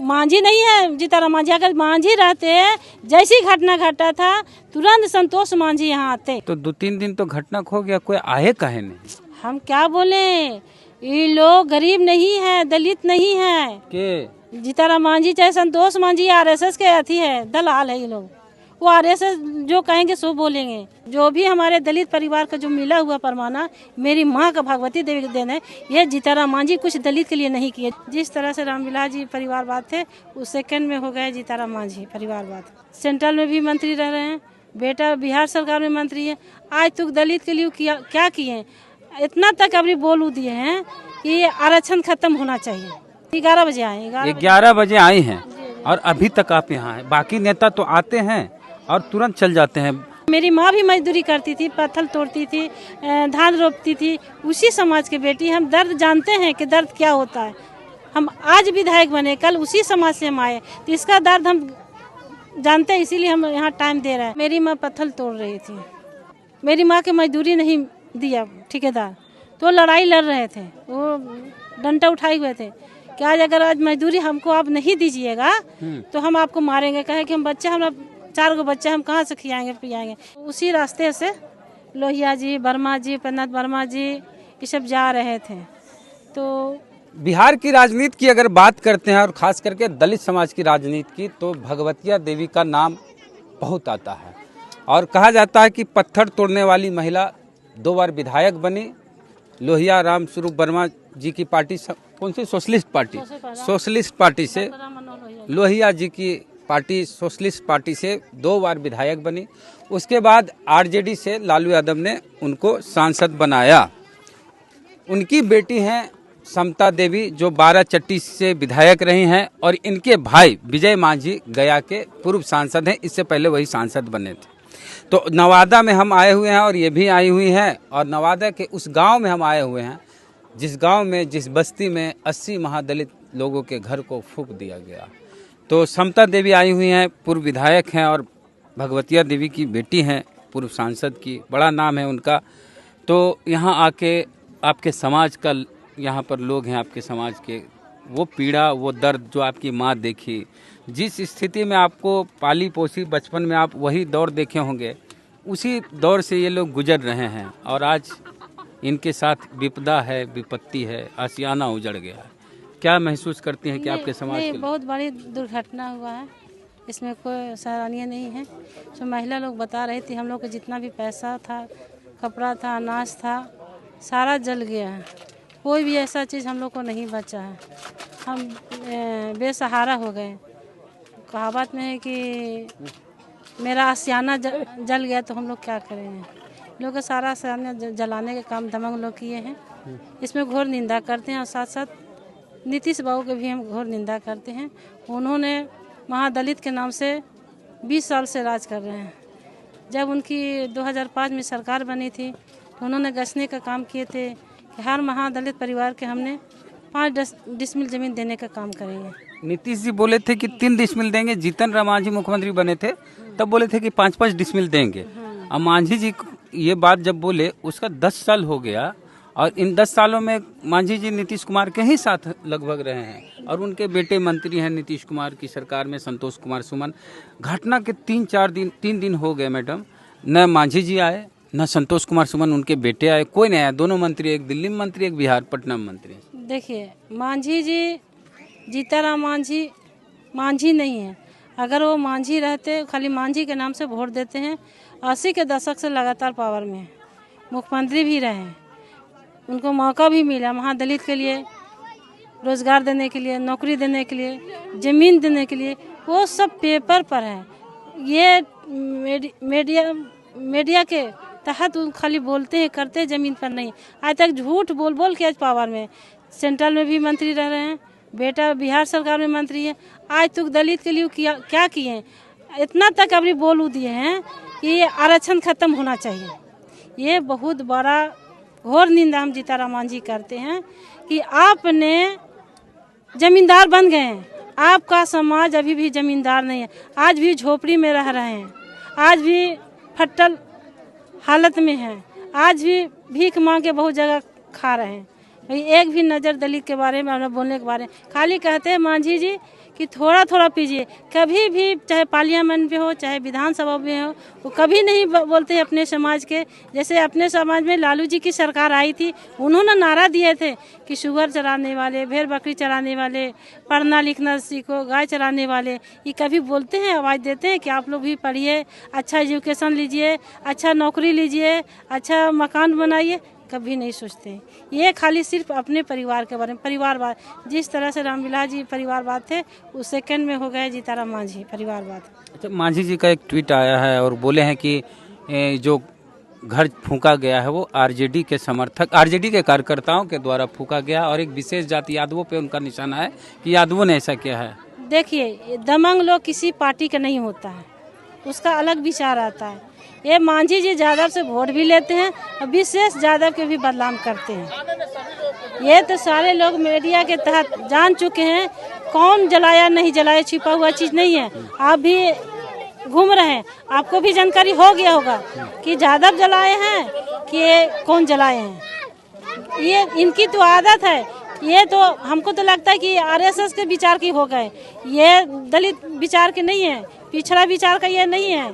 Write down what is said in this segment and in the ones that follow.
मांझी नहीं है जीताराम मांझी। अगर मांझी रहते जैसी घटना घटा था तुरंत संतोष मांझी यहाँ आते। तो 2-3 दिन तो घटना खो गया, कोई आए काहे नहीं? हम क्या बोले, ये लोग गरीब नहीं है, दलित नहीं है के जीताराम मांझी चाहे संतोष मांझी आरएसएस के अथी है, दलाल है ये लोग। वो आरएसएस जो कहेंगे सो बोलेंगे। जो भी हमारे दलित परिवार का जो मिला हुआ परमाना मेरी माँ का भगवती देवी के देन है। ये जीताराम मांझी कुछ दलित के लिए नहीं किए। जिस तरह से रामविलास जी परिवारवाद थे उस सेकंड में हो गए जीताराम मांझी परिवारवाद। सेंट्रल में भी मंत्री रह रहे हैं, बेटा बिहार सरकार में मंत्री है। आज तक दलित के लिए क्या किए, इतना तक अभी बोल दिए हैं कि आरक्षण खत्म होना चाहिए। 11 बजे आए, 11 बजे आई हैं और अभी तक आप यहाँ हैं। बाकी नेता तो आते हैं और तुरंत चल जाते हैं। मेरी माँ भी मजदूरी करती थी, पत्थर तोड़ती थी, धान रोपती थी, उसी समाज की बेटी। हम दर्द जानते हैं कि दर्द क्या होता है। हम आज विधायक बने, कल उसी समाज से हम आए, तो इसका दर्द हम जानते हैं, इसीलिए हम यहाँ टाइम दे रहे हैं। मेरी माँ पत्थर तोड़ रही थी, मेरी माँ के मजदूरी नहीं दिया ठेकेदार, तो लड़ाई लड़ रहे थे, वो डंडा उठाए हुए थे कि आज अगर मजदूरी हमको आप नहीं दीजिएगा तो हम आपको मारेंगे। कहे कि हम बच्चे, हमारा 4 बच्चे हम कहाँ से खिलाएंगे पिलाएंगे। उसी रास्ते से लोहिया जी, वर्मा जी, प्रणात वर्मा जी ये सब जा रहे थे। तो बिहार की राजनीति की अगर बात करते हैं और खास करके दलित समाज की राजनीति की, तो भगवतिया देवी का नाम बहुत आता है। और कहा जाता है कि पत्थर तोड़ने वाली महिला 2 बार विधायक बनी। लोहिया राम स्वरूप वर्मा जी की पार्टी, कौन सी सोशलिस्ट पार्टी, सोशलिस्ट पार्टी से, लोहिया जी की पार्टी सोशलिस्ट पार्टी से 2 बार विधायक बनी। उसके बाद आरजेडी से लालू यादव ने उनको सांसद बनाया। उनकी बेटी हैं समता देवी जो 12 चट्टी से विधायक रही हैं, और इनके भाई विजय मांझी गया के पूर्व सांसद हैं। इससे पहले वही सांसद बने थे। तो नवादा में हम आए हुए हैं और ये भी आई हुई हैं, और नवादा के उस गांव में हम आए हुए हैं जिस गांव में, जिस बस्ती में 80 महादलित लोगों के घर को फूंक दिया गया। तो समता देवी आई हुई हैं, पूर्व विधायक हैं और भगवतिया देवी की बेटी हैं, पूर्व सांसद की, बड़ा नाम है उनका। तो यहाँ आके आपके समाज का, यहाँ पर लोग हैं आपके समाज के, वो पीड़ा, वो दर्द जो आपकी माँ देखी, जिस स्थिति में आपको पाली पोसी बचपन में, आप वही दौर देखे होंगे, उसी दौर से ये लोग गुजर रहे हैं। और आज इनके साथ विपदा है, विपत्ति है, आशियाना उजड़ गया है। क्या महसूस करती हैं कि आपके समाज के बहुत बड़ी दुर्घटना हुआ है, इसमें कोई सराहनीय नहीं है। जो महिला लोग बता रही थी, हम लोग को जितना भी पैसा था, कपड़ा था, अनाज था, सारा जल गया है। कोई भी ऐसा चीज़ हम लोग को नहीं बचा है। हम बेसहारा हो गए। कहावत में है कि मेरा आशियाना जल गया तो हम लोग क्या करेंगे। लोग सारा आशियाना जलाने के काम दमंग लोग किए हैं। इसमें घोर निंदा करते हैं, और साथ साथ नीतीश बाबू के भी हम घोर निंदा करते हैं। उन्होंने महादलित के नाम से 20 साल से राज कर रहे हैं। जब उनकी 2005 में सरकार बनी थी तो उन्होंने गश्ने का काम किए थे कि हर महादलित परिवार के हमने 5 डिसमिल जमीन देने का काम करेंगे। नीतीश जी बोले थे कि 3 डिसमिल देंगे। जीतन राम मांझी मुख्यमंत्री बने थे तब बोले थे कि 5-5 डिसमिल देंगे। अब मांझी जी ये बात जब बोले, उसका 10 साल हो गया, और इन 10 सालों में मांझी जी नीतीश कुमार के ही साथ लगभग रहे हैं, और उनके बेटे मंत्री हैं नीतीश कुमार की सरकार में, संतोष कुमार सुमन। घटना के 3 दिन हो गए मैडम, न मांझी जी आए, न संतोष कुमार सुमन उनके बेटे आए, कोई नहीं आया। दोनों मंत्री, एक दिल्ली में मंत्री, एक बिहार पटना में मंत्री। देखिए, मांझी जी, जीताराम मांझी मांझी नहीं है। अगर वो मांझी रहते, खाली मांझी के नाम से वोट देते हैं। 80 के दशक से लगातार पावर में है, मुख्यमंत्री भी रहे, उनको मौका भी मिला महादलित के लिए रोजगार देने के लिए, नौकरी देने के लिए, जमीन देने के लिए। वो सब पेपर पर है। ये मीडिया के तहत खाली बोलते हैं, करते हैं, जमीन पर नहीं। आज तक झूठ बोल बोल के आज पावर में, सेंट्रल में भी मंत्री रह रहे हैं, बेटा बिहार सरकार में मंत्री है। आज तक दलित के लिए क्या किए, इतना तक अभी बोल दिए हैं कि आरक्षण खत्म होना चाहिए। ये बहुत बड़ा घोर निंदा हम जीताराम मांझी करते हैं कि आपने जमींदार बन गए हैं। आपका समाज अभी भी जमींदार नहीं है, आज भी झोपड़ी में रह रहे हैं, आज भी फट्टल हालत में हैं, आज भी भीख मांग के बहुत जगह खा रहे हैं। भाई एक भी नज़र दलित के बारे में और बोलने के बारे में, खाली कहते हैं मांझी जी कि थोड़ा थोड़ा पीजिए। कभी भी चाहे पार्लियामेंट में हो चाहे विधानसभा में हो, वो कभी नहीं बोलते अपने समाज के। जैसे अपने समाज में लालू जी की सरकार आई थी, उन्होंने नारा दिए थे कि शुगर चराने वाले, भेड़ बकरी चराने वाले, पढ़ना लिखना सीखो, गाय चराने वाले, ये कभी बोलते हैं, आवाज़ देते हैं कि आप लोग भी पढ़िए, अच्छा एजुकेशन लीजिए, अच्छा नौकरी लीजिए, अच्छा मकान बनाइए? कभी नहीं सोचते। ये खाली सिर्फ अपने परिवार के बारे में, परिवारवाद। जिस तरह से रामविलास जी परिवारवाद थे, उस सेकंड में हो गए जीताराम मांझी परिवारवाद। अच्छा, मांझी जी का एक ट्वीट आया है और बोले हैं कि जो घर फूंका गया है वो आरजेडी के समर्थक, आरजेडी के कार्यकर्ताओं के द्वारा फूंका गया और एक विशेष जाति यादवों पे उनका निशाना है कि यादवों ने ऐसा किया है। देखिए, दमंग लोग किसी पार्टी का नहीं होता है, उसका अलग विचार आता है। ये मांझी जी यादव से वोट भी लेते हैं और विशेष यादव के भी बदनाम करते हैं। ये तो सारे लोग मीडिया के तहत जान चुके हैं, कौन जलाया नहीं जलाया छिपा हुआ चीज़ नहीं है। आप भी घूम रहे हैं, आपको भी जानकारी हो गया होगा कि यादव जलाए हैं कि ये कौन जलाए हैं। ये इनकी तो आदत है। ये तो हमको तो लगता है कि आरएसएस के विचार की हो गए, ये दलित विचार के नहीं है, पिछड़ा विचार का ये नहीं है,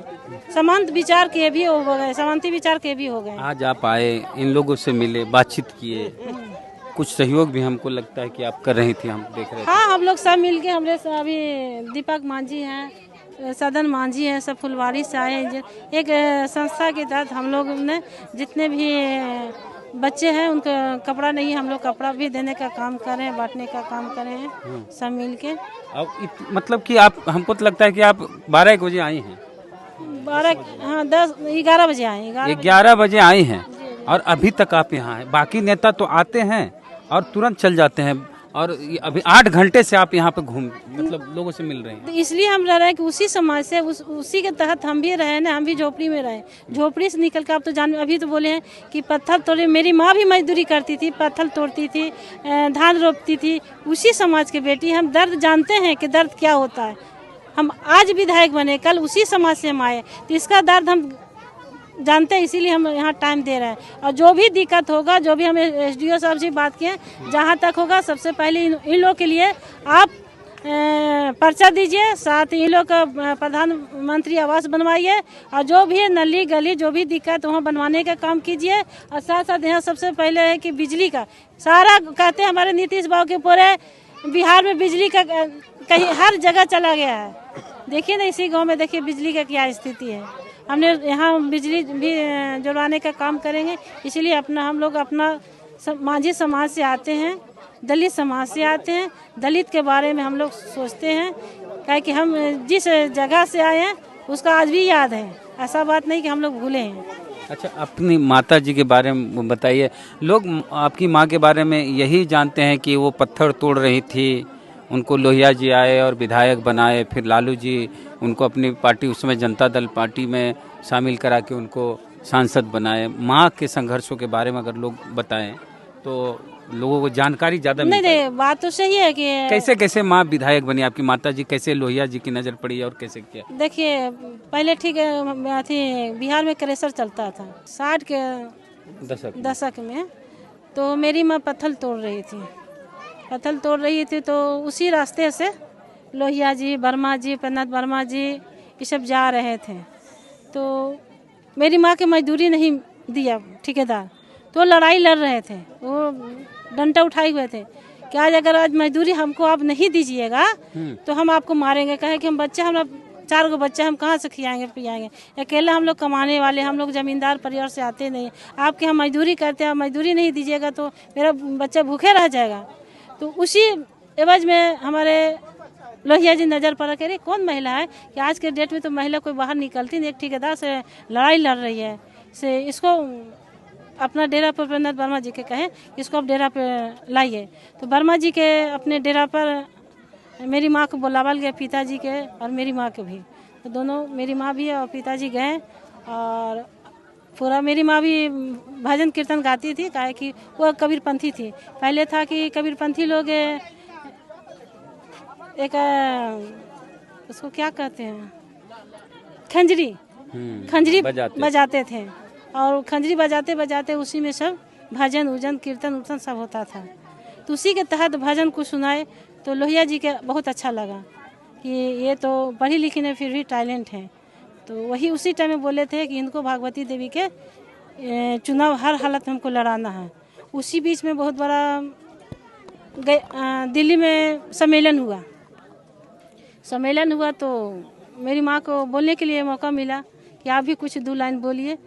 समांत विचार के भी हो गए, समांती विचार के भी हो गए। आज आप आए, इन लोगों से मिले, बातचीत किए, कुछ सहयोग भी हमको लगता है कि आप कर रही थी, हम देख रहे थे। हाँ, हम लोग सब मिलके, हमरे अभी दीपक मांझी हैं, सदन मांझी हैं, सब फुलवारी से आए हैं। एक संस्था के तहत हम लोग ने जितने भी बच्चे हैं उनका कपड़ा नहीं, हम लोग कपड़ा भी देने का काम कर रहे हैं, बांटने का काम कर रहे हैं सब मिलके। अब मतलब कि आप, हमको तो लगता है कि आप 12 बजे आई हैं। 12 हाँ 11 बजे आए, 11 बजे आई हैं और अभी तक आप यहाँ हैं। बाकी नेता तो आते हैं और तुरंत चल जाते हैं और अभी 8 घंटे से आप यहाँ पे मतलब लोगों से मिल रहे हैं। तो इसलिए हम रह रहे हैं कि उसी समाज से, उसी के तहत हम भी रहे ना, हम भी झोपड़ी में रहे। झोपड़ी से निकल कर आप तो जान, अभी तो बोले हैं कि पत्थर तोड़े, मेरी माँ भी मजदूरी करती थी, पत्थर तोड़ती थी, धान रोपती थी, उसी समाज के बेटी। हम दर्द जानते हैं कि दर्द क्या होता है। हम आज विधायक बने, कल उसी समाज से हम आए, तो इसका दर्द हम जानते हैं, इसीलिए हम यहाँ टाइम दे रहे हैं। और जो भी दिक्कत होगा, जो भी हमें एसडीओ साहब से बात किए, जहाँ तक होगा सबसे पहले इन लोग के लिए आप पर्चा दीजिए, साथ इन लोग का प्रधानमंत्री आवास बनवाइए, और जो भी है नली गली जो भी दिक्कत वहाँ बनवाने का काम कीजिए। और साथ साथ यहाँ सबसे पहले है कि बिजली का सारा, कहते हैं हमारे नीतीश बाबू के पूरे बिहार में बिजली का कहीं हर जगह चला गया है। देखिए ना, इसी गाँव में देखिए बिजली का क्या स्थिति है। हमने यहाँ बिजली भी जुड़वाने का काम करेंगे। इसलिए हम लोग अपना मांझी समाज से आते हैं, दलित समाज से आते हैं, दलित के बारे में हम लोग सोचते हैं, क्या कि हम जिस जगह से आए हैं उसका आज भी याद है। ऐसा बात नहीं कि हम लोग भूले हैं। अच्छा, अपनी माता जी के बारे में बताइए। लोग आपकी माँ के बारे में यही जानते हैं कि वो पत्थर तोड़ रही थी, उनको लोहिया जी आए और विधायक बनाए, फिर लालू जी उनको अपनी पार्टी, उसमें जनता दल पार्टी में शामिल करा के उनको सांसद बनाए। माँ के संघर्षों के बारे में अगर लोग बताएं तो लोगों को जानकारी ज़्यादा मिलती है। नहीं, बात तो सही है कि कैसे कैसे माँ विधायक बनी आपकी माता जी, कैसे लोहिया जी की नज़र पड़ी और कैसे किया? देखिए, पहले ठीक है थी, बिहार में क्रेशर चलता था 60 के दशक में, तो मेरी माँ पत्थर तोड़ रही थी, तो उसी रास्ते से लोहिया जी, वर्मा जी, प्रणात वर्मा जी ये सब जा रहे थे। तो मेरी माँ के मजदूरी नहीं दिया ठेकेदार, तो लड़ाई लड़ रहे थे, वो डंडा उठाए हुए थे कि आज मजदूरी हमको आप नहीं दीजिएगा तो हम आपको मारेंगे। कहे कि हम बच्चा, हमारा 4 गो बच्चा, हम कहाँ से खिलाएंगे पिलाएंगे, अकेला हम लोग कमाने वाले, हम लोग जमींदार परिवार से आते नहीं, आपके हम मजदूरी करते हैं, मजदूरी नहीं दीजिएगा तो मेरा बच्चा भूखे रह जाएगा। तो उसी एवज में हमारे लोहिया जी नज़र पड़ा कि अरे कौन महिला है कि आज के डेट में तो महिला कोई बाहर निकलती नहीं, एक ठेकेदार से लड़ाई लड़ रही है, से इसको अपना डेरा पर प्रणात वर्मा जी के कहें, इसको आप डेरा पर लाइए। तो वर्मा जी के अपने डेरा पर मेरी माँ को बुलावल गया, पिताजी के और मेरी माँ के भी, तो दोनों, मेरी माँ भी और पिताजी गए। और पूरा मेरी माँ भी भजन कीर्तन गाती थी, काहे कि वो कबीरपंथी थी। पहले था कि कबीरपंथी लोग एक उसको क्या कहते हैं, खंजरी बजाते थे, और खंजरी बजाते बजाते उसी में सब भजन उजन कीर्तन उर्तन सब होता था। तो उसी के तहत भजन को सुनाए तो लोहिया जी के बहुत अच्छा लगा। कि ये तो पढ़ी लिखी नहीं फिर भी टैलेंट है। तो वही उसी टाइम में बोले थे कि इनको भागवती देवी के चुनाव हर हालत में हमको लड़ाना है। उसी बीच में बहुत बड़ा दिल्ली में सम्मेलन हुआ तो मेरी माँ को बोलने के लिए मौका मिला कि आप भी कुछ 2 लाइन बोलिए।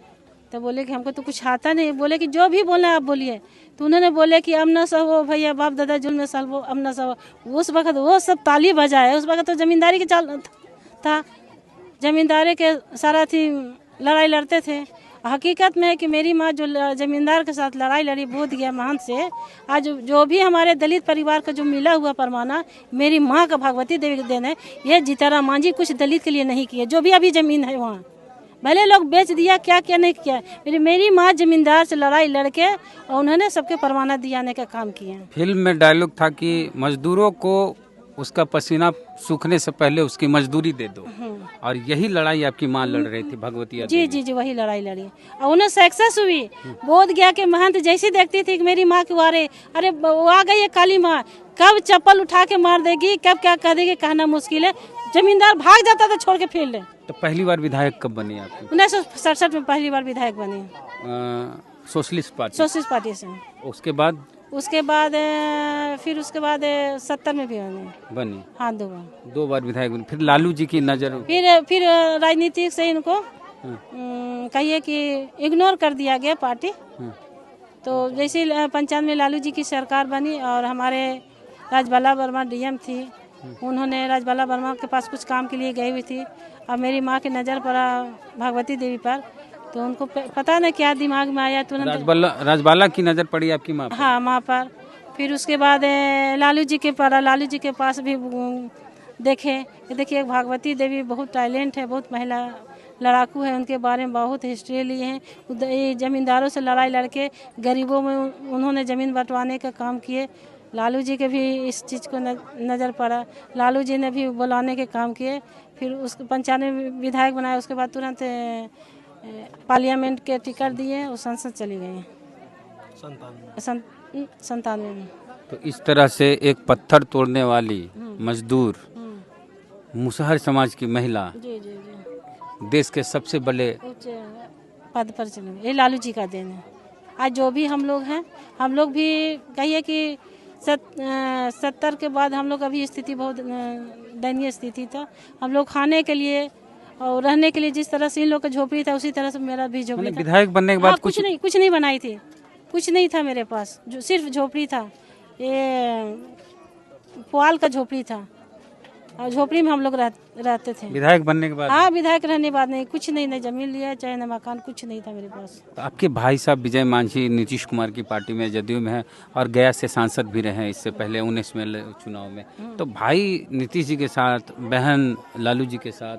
तो बोले कि हमको तो कुछ आता नहीं। बोले कि जो भी बोलना है आप बोलिए। तो उन्होंने बोले कि अब न सहो भैया, बाप दादा जुल्म में सलबो, अब न सहो। उस वक्त वो सब ताली बजाए। उस वक्त तो जमींदारी के चाल था, जमींदारी के सारा थी लड़ाई लड़ते थे। हकीकत में है कि मेरी माँ जो जमींदार के साथ लड़ाई लड़ी बोध गया महंत से, आज जो भी हमारे दलित परिवार का जो मिला हुआ परमाना मेरी माँ का भागवती देवी के देन है। ये जीताराम मांझी कुछ दलित के लिए नहीं किए। जो भी अभी जमीन है वहाँ भले लोग बेच दिया, क्या क्या नहीं किया। मेरी माँ जमींदार से लड़ाई लड़के और उन्होंने सबके परमाना दियाने का काम किया। फिल्म में डायलॉग था कि मजदूरों को उसका पसीना सूखने से पहले उसकी मजदूरी दे दो, और यही लड़ाई आपकी माँ लड़ रही थी भगवती जी, वही लड़ाई लड़ी और उन्हें सक्सेस हुई। बोध गया के महंत जैसी देखती थी कि मेरी माँ की अरे वो आ गई है काली माँ, कब चप्पल उठा के मार देगी, कब क्या कर देगी, कहना मुश्किल है। जमींदार भाग जाता था छोड़ के फील्ड। तो पहली बार विधायक कब बनी आपकी? 1967 में पहली बार विधायक बनी, सोशलिस्ट पार्टी से। उसके बाद फिर 70 में भी बनी। हाँ, 2 बार विधायक बनी। फिर लालू जी की नजर फिर राजनीतिक से इनको कहिए कि इग्नोर कर दिया गया पार्टी। तो जैसे 95 में लालू जी की सरकार बनी और हमारे राजबाला वर्मा डीएम थी। उन्होंने राजबाला वर्मा के पास कुछ काम के लिए गई हुई थी और मेरी माँ की नज़र पड़ा भागवती देवी पर। तो उनको पता नहीं क्या दिमाग में आया, तुरंत राजबाला की नज़र पड़ी आपकी माँ पर? हाँ, माँ पर। फिर उसके बाद लालू जी के पड़ा, लालू जी के पास भी देखे कि देखिए भागवती देवी बहुत टैलेंट है, बहुत महिला लड़ाकू है, उनके बारे में बहुत हिस्ट्री लिए हैं। जमींदारों से लड़ाई लड़के गरीबों में उन्होंने ज़मीन बंटवाने का काम किए। लालू जी के भी इस चीज़ को नज़र पड़ा, लालू जी ने भी बुलाने के काम किए। फिर उसको 95 में विधायक बनाया। उसके बाद तुरंत पार्लियामेंट के टिकट दिए और संसद चली गई 97 में। तो इस तरह से एक पत्थर तोड़ने वाली मजदूर मुसहर समाज की महिला जी देश के सबसे बड़े पद पर चले गए। ये लालू जी का देन है। आज जो भी हम लोग हैं, हम लोग भी कहिए कि 70 के बाद हम लोग अभी स्थिति बहुत दयनीय स्थिति था। हम लोग खाने के लिए और रहने के लिए जिस तरह से इन लोग का झोपड़ी था उसी तरह से मेरा भी झोपड़ी था। विधायक बनने के बाद कुछ नहीं बनाई थी, कुछ नहीं था मेरे पास, जो सिर्फ झोपड़ी था। ये पुआल का झोपड़ी था और झोपड़ी में हम लोग रहते थे। विधायक बनने के बाद? हाँ, विधायक रहने के बाद नहीं, कुछ नहीं, न जमीन लिया चाहे न मकान, कुछ नहीं था मेरे पास। तो आपके भाई साहब विजय मांझी नीतीश कुमार की पार्टी में, जदयू में है और गया से सांसद भी रहे इससे पहले 19 में चुनाव में। तो भाई नीतीश जी के साथ, बहन लालू जी के साथ।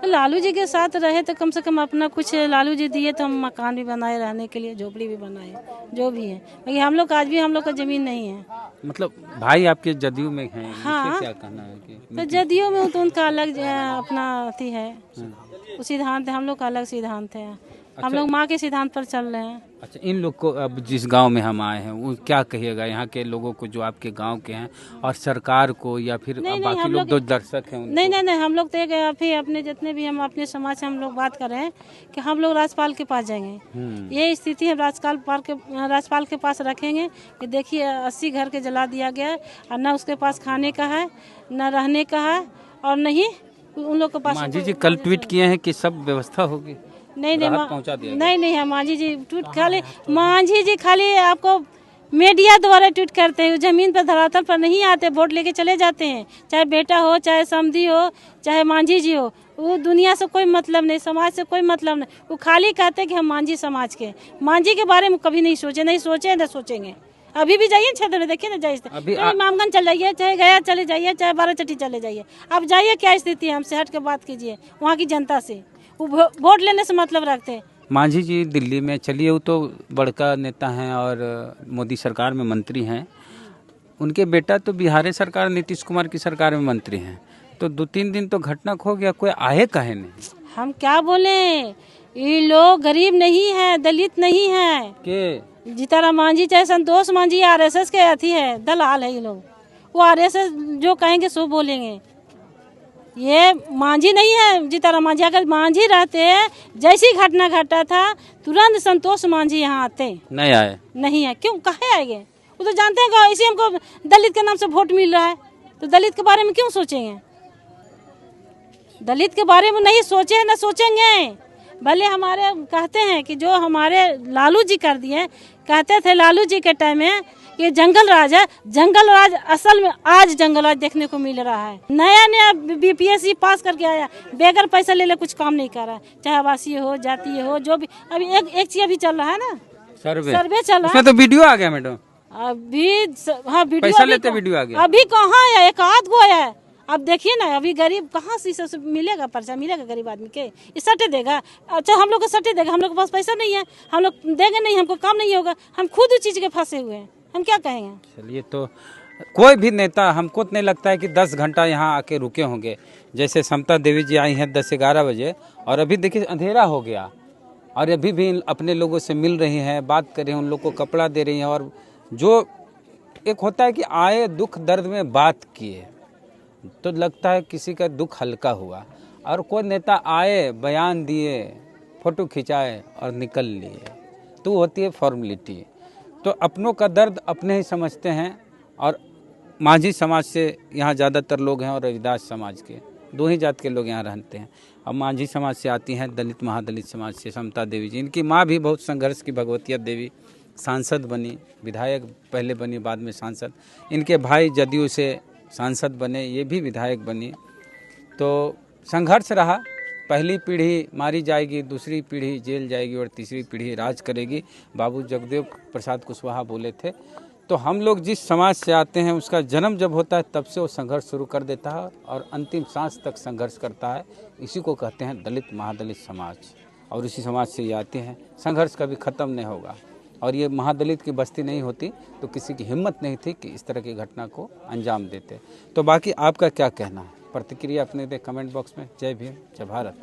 लालू जी के साथ रहे तो कम से कम अपना कुछ लालू जी दिए तो हम मकान भी बनाए, रहने के लिए झोपड़ी भी बनाए, जो भी है। लेकिन हम लोग आज भी हम लोग का जमीन नहीं है। मतलब भाई आपके जदयू में हैं? हाँ, क्या कहना है कि तो जदयू में तो उनका अलग अपना अथी है, सिद्धांत है। हम लोग का अलग सिद्धांत है। हम लोग माँ के सिद्धांत पर चल रहे हैं। अच्छा, इन लोग को अब जिस गांव में हम आए हैं वो क्या कहिएगा यहाँ के लोगों को जो आपके गांव के हैं, और सरकार को, या फिर बाकी लोग जो दर्शक हैं उनको? नहीं, हम लोग तो फिर अपने जितने भी हम अपने समाज से हम लोग बात कर रहे हैं कि हम लोग राज्यपाल के पास जाएंगे। ये स्थिति है, राज्यपाल के पास रखेंगे कि देखिए 80 घर के जला दिया गया है और न उसके पास खाने का है, न रहने का है, और नहीं उन लोग के पास। मांझी जी कल ट्वीट किए हैं कि सब व्यवस्था होगी, नहीं है मांझी जी ट्वीट मांझी जी खाली आपको मीडिया द्वारा ट्वीट करते हैं। जमीन पर धरातल पर नहीं आते, वोट लेके चले जाते हैं। चाहे बेटा हो, चाहे समधी हो, चाहे मांझी जी हो, वो दुनिया से कोई मतलब नहीं, समाज से कोई मतलब नहीं। वो खाली कहते हैं कि हम मांझी समाज के, मांझी के बारे में कभी नहीं सोचे न सोचेंगे। अभी भी जाइए क्षेत्र में, देखिए ना, जाइए इमामगंज चले जाइए, चाहे गया चले जाइए, चाहे बाराचट्टी चले जाइए। अब जाइए क्या स्थिति है, हमसे हट के बात कीजिए वहाँ की जनता से। वो वोट लेने से मतलब रखते हैं। मांझी जी दिल्ली में, चलिए वो तो बड़का नेता हैं और मोदी सरकार में मंत्री हैं, उनके बेटा तो बिहार सरकार नीतीश कुमार की सरकार में मंत्री हैं। तो 2-3 दिन तो घटना खो गया, कोई आए काहे नहीं? हम क्या बोले, ये लोग गरीब नहीं है, दलित नहीं है के जीताराम मांझी चाहे संतोष मांझी आरएसएस के अथी है, दलाल है ये लोग। वो आरएसएस जो कहेंगे सो बोलेंगे। ये मांझी नहीं है जीताराम मांझी। अगर मांझी रहते जैसी घटना घटा था तुरंत संतोष मांझी यहाँ आते, नहीं आए, नहीं है। क्यों काहे आएंगे? वो तो जानते हैं कि इसी हमको दलित के नाम से वोट मिल रहा है, तो दलित के बारे में क्यों सोचेंगे? दलित के बारे में नहीं सोचे न सोचेंगे। भले हमारे कहते हैं कि जो हमारे लालू जी कर दिए, कहते थे लालू जी के टाइम में ये जंगल राज है, जंगल राज असल में आज जंगल राज देखने को मिल रहा है। नया नया बीपीएससी पास करके आया, बेगर पैसा ले कुछ काम नहीं कर रहा है, चाहे आवासीय हो, जातीय हो, जो भी। अभी एक चीज अभी चल रहा है ना, सर्वे चल रहा है। तो वीडियो आ गया मैडम अभी, हाँ वीडियो पैसा लेते वीडियो आ गया। अभी कहाँ है? एक आध गो है। अब देखिए ना, अभी गरीब कहाँ से इसे मिलेगा, पर्चा मिलेगा गरीब आदमी के? ये सटे देगा? अच्छा हम लोग को सटे देगा, हम लोग के पास पैसा नहीं है, हम लोग देंगे नहीं, हमको काम नहीं होगा, हम खुद उस चीज के फंसे हुए हैं, हम क्या कहेंगे? चलिए, तो कोई भी नेता, हमको नहीं लगता है कि 10 घंटा यहाँ आके रुके होंगे। जैसे समता देवी जी आई हैं 10-11 बजे, और अभी देखिए अंधेरा हो गया, और अभी भी अपने लोगों से मिल रही हैं, बात कर रही हैं, उन लोग को कपड़ा दे रही हैं। और जो एक होता है कि आए दुख दर्द में बात किए, तो लगता है किसी का दुख हल्का हुआ। और कोई नेता आए, बयान दिए, फोटो खिंचाए और निकल लिए, तो होती है फॉर्मेलिटी। तो अपनों का दर्द अपने ही समझते हैं। और माझी समाज से यहाँ ज़्यादातर लोग हैं, और रविदास समाज के, दो ही जात के लोग यहाँ रहते हैं। अब माझी समाज से आती हैं दलित महादलित समाज से समता देवी जी। इनकी माँ भी बहुत संघर्ष की भगवतिया देवी, सांसद बनी, विधायक पहले बनी, बाद में सांसद। इनके भाई जदयू से सांसद बने, ये भी विधायक बनी। तो संघर्ष रहा। पहली पीढ़ी मारी जाएगी, दूसरी पीढ़ी जेल जाएगी, और तीसरी पीढ़ी राज करेगी, बाबू जगदेव प्रसाद कुशवाहा बोले थे। तो हम लोग जिस समाज से आते हैं, उसका जन्म जब होता है तब से वो संघर्ष शुरू कर देता है, और अंतिम सांस तक संघर्ष करता है। इसी को कहते हैं दलित महादलित समाज, और इसी समाज से ये आते हैं। संघर्ष कभी ख़त्म नहीं होगा, और ये महादलित की बस्ती नहीं होती तो किसी की हिम्मत नहीं थी कि इस तरह की घटना को अंजाम देते। तो बाकी आपका क्या कहना है? प्रतिक्रिया अपने दे कमेंट बॉक्स में। जय भीम, जय भारत।